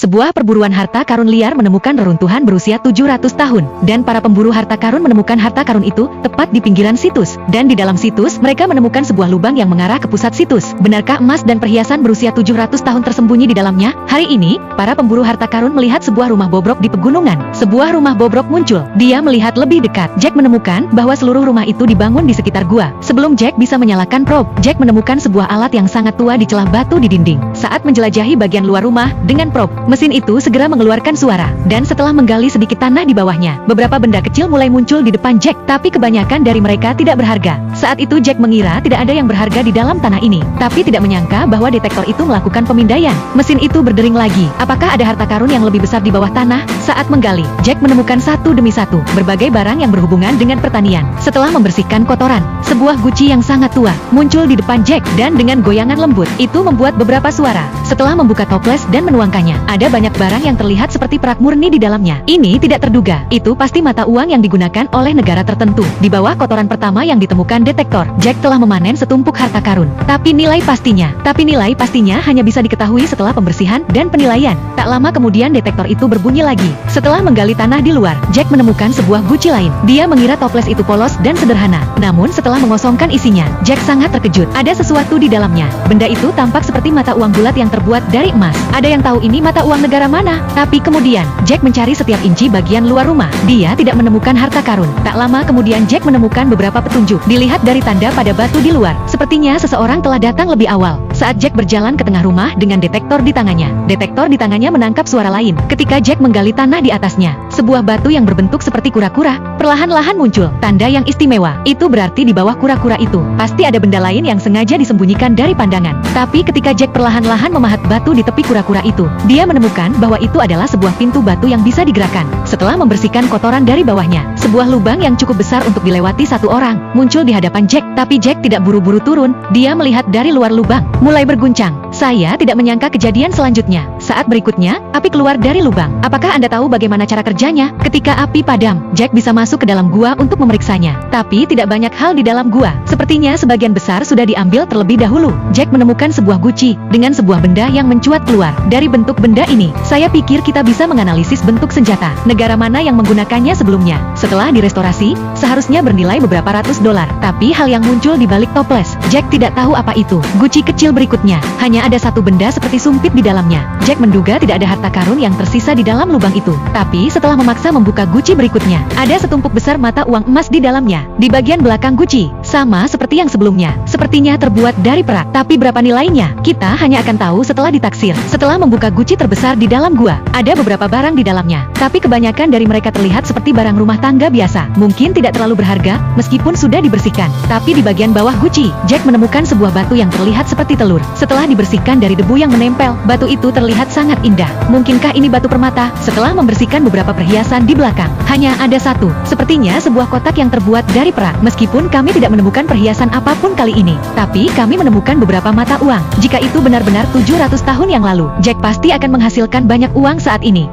sebuah perburuan harta karun liar menemukan reruntuhan berusia 700 tahun, dan para pemburu harta karun menemukan harta karun itu tepat di pinggiran situs, dan di dalam situs mereka menemukan sebuah lubang yang mengarah ke pusat situs. Benarkah emas dan perhiasan berusia 700 tahun tersembunyi di dalamnya? Hari ini, para pemburu harta karun melihat sebuah rumah bobrok di pegunungan. Sebuah rumah bobrok muncul. Dia melihat lebih dekat. Jack menemukan bahwa seluruh rumah itu dibangun di sekitar gua. Sebelum Jack bisa menyalakan probe, Jack menemukan sebuah alat yang sangat tua di celah batu di dinding. Saat menjelajahi bagian luar rumah dengan probe, mesin itu segera mengeluarkan suara, dan setelah menggali sedikit tanah di bawahnya, beberapa benda kecil mulai muncul di depan Jack, tapi kebanyakan dari mereka tidak berharga. Saat itu Jack mengira tidak ada yang berharga di dalam tanah ini, tapi tidak menyangka bahwa detektor itu melakukan pemindaian. Mesin itu berdering lagi. Apakah ada harta karun yang lebih besar di bawah tanah? Saat menggali, Jack menemukan satu demi satu berbagai barang yang berhubungan dengan pertanian. Setelah membersihkan kotoran, sebuah guci yang sangat tua muncul di depan Jack, dan dengan goyangan lembut, itu membuat beberapa suara. Setelah membuka toples dan menuangkannya, ada banyak barang yang terlihat seperti perak murni di dalamnya. Ini tidak terduga. Itu pasti mata uang yang digunakan oleh negara tertentu. Di bawah kotoran pertama yang ditemukan detektor, Jack telah memanen setumpuk harta karun. Tapi nilai pastinya hanya bisa diketahui setelah pembersihan dan penilaian. Tak lama kemudian detektor itu berbunyi lagi. Setelah menggali tanah di luar, Jack menemukan sebuah guci lain. Dia mengira toples itu polos dan sederhana. Namun setelah mengosongkan isinya, Jack sangat terkejut. Ada sesuatu di dalamnya. Benda itu tampak seperti mata uang bulat yang terbuat dari emas. Ada yang tahu ini mata uang negara mana? Tapi kemudian, Jack mencari setiap inci bagian luar rumah. Dia tidak menemukan harta karun. Tak lama kemudian Jack menemukan beberapa petunjuk. Dilihat dari tanda pada batu di luar, sepertinya seseorang telah datang lebih awal. Saat Jack berjalan ke tengah rumah dengan detektor di tangannya, detektor di tangannya menangkap suara lain. Ketika Jack menggali tanah di atasnya, sebuah batu yang berbentuk seperti kura-kura perlahan-lahan muncul. Tanda yang istimewa. Itu berarti di bawah kura-kura itu pasti ada benda lain yang sengaja disembunyikan dari pandangan. Tapi ketika Jack perlahan-lahan memahat batu di tepi kura-kura itu, dia menemukan bahwa itu adalah sebuah pintu batu yang bisa digerakkan. Setelah membersihkan kotoran dari bawahnya, sebuah lubang yang cukup besar untuk dilewati satu orang muncul di hadapan Jack. Tapi Jack tidak buru-buru turun. Dia melihat dari luar lubang mulai berguncang. Saya tidak menyangka kejadian selanjutnya. Saat berikutnya, api keluar dari lubang. Apakah Anda tahu bagaimana cara kerjanya? Ketika api padam, Jack bisa masuk ke dalam gua untuk memeriksanya. Tapi tidak banyak hal di dalam gua. Sepertinya sebagian besar sudah diambil terlebih dahulu. Jack menemukan sebuah guci dengan sebuah benda yang mencuat keluar. Dari bentuk benda ini, saya pikir kita bisa menganalisis bentuk senjata. Negara mana yang menggunakannya sebelumnya? Setelah direstorasi, seharusnya bernilai beberapa ratus dolar. Tapi hal yang muncul di balik toples, Jack tidak tahu apa itu. Guci kecil berikutnya, hanya ada satu benda seperti sumpit di dalamnya. Jack menduga tidak ada harta karun yang tersisa di dalam lubang itu. Tapi setelah memaksa membuka guci berikutnya, ada setumpuk besar mata uang emas di dalamnya. Di bagian belakang guci, sama seperti yang sebelumnya, sepertinya terbuat dari perak. Tapi berapa nilainya? Kita hanya akan tahu setelah ditaksir. Setelah membuka guci terbesar di dalam gua, ada beberapa barang di dalamnya. Tapi kebanyakan dari mereka terlihat seperti barang rumah tangga biasa. Mungkin tidak terlalu berharga, meskipun sudah dibersihkan. Tapi di bagian bawah guci, Jack menemukan sebuah batu yang terlihat seperti telur. Setelah dibersihkan dari debu yang menempel, batu itu terlihat sangat indah. Mungkinkah ini batu permata? Setelah membersihkan beberapa perhiasan di belakang, hanya ada satu. Sepertinya sebuah kotak yang terbuat dari perak. Meskipun kami tidak menemukan perhiasan apapun kali ini, tapi kami menemukan beberapa mata uang. Jika itu benar-benar 700 tahun yang lalu, Jack pasti akan menghasilkan banyak uang saat ini.